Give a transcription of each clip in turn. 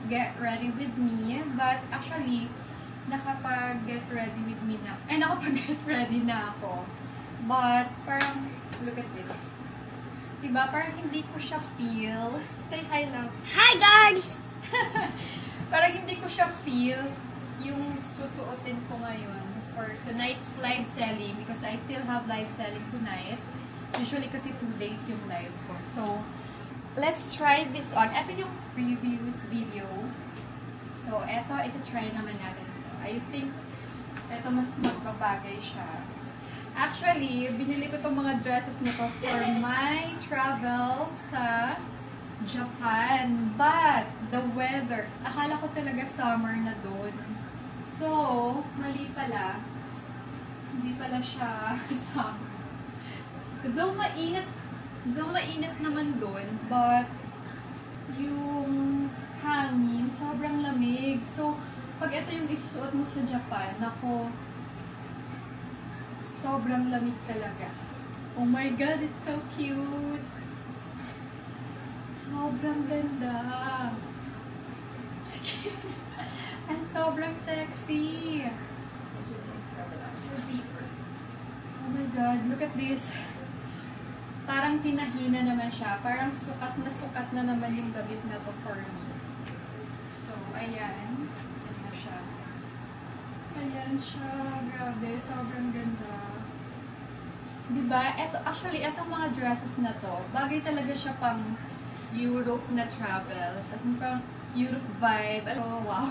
get ready with me. But actually, nakapag-get ready with me na. Nakapag-get ready na ako. But, parang, look at this. Diba? Parang hindi ko siya feel. Say hi, love. Hi, guys! Parang hindi ko siya feel yung susuotin ko ngayon for tonight's live selling because I still have live selling tonight. Usually kasi 2 days yung live ko. So, let's try this on. Ito yung previews video. So, ito try naman natin ito. I think, ito mas magbabagay siya. Actually, binili ko itong mga dresses nito for my travel sa Japan. But, the weather, akala ko talaga summer na doon. So, mali pala. Hindi pala siya summer. Though mainit naman doon, but yung hangin, sobrang lamig. So, pag ito yung isusuot mo sa Japan, ako, sobrang lamig talaga. Oh my God, it's so cute! Sobrang ganda! And sobrang sexy! So zipper. Oh my God, look at this! Parang tinahina naman siya. Parang sukat na naman yung gamit na to for me. So, ayan. Ayan na siya. Ayan siya. Grabe. Sobrang ganda. Diba? Actually, etong mga dresses na to, bagay talaga siya pang Europe na travels. As in, pang Europe vibe. Oh, wow.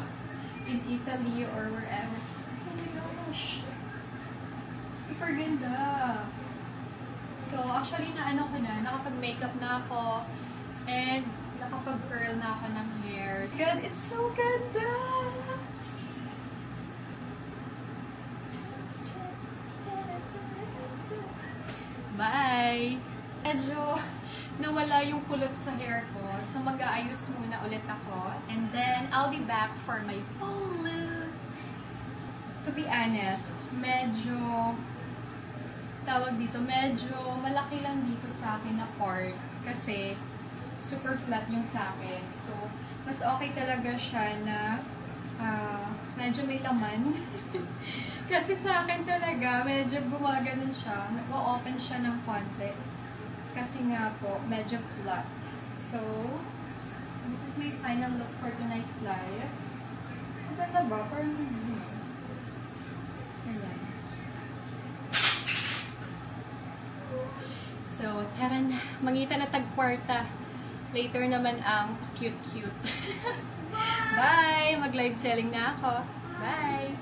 In Italy or wherever. Oh my gosh. Super ganda. So, actually, nakapag-makeup na ako, and nakapag-curl na ako ng hair. God, it's so ganda! Bye! Medyo nawala yung kulot sa hair ko, so mag-aayos muna ulit ako, and then I'll be back for my full look. To be honest, medyo malaki lang dito sa akin na part kasi super flat yung sa akin. So, mas okay talaga siya na medyo may laman. Kasi sa akin talaga, medyo gumaganon siya. Nag-o-open siya ng konti. Kasi nga po, medyo flat. So, this is my final look for tonight's live. Ang ganda ba? Parang ayan. So, tara na. Mangita na tagkwarta. Later naman ang cute-cute. Bye! Mag-live selling na ako. Bye!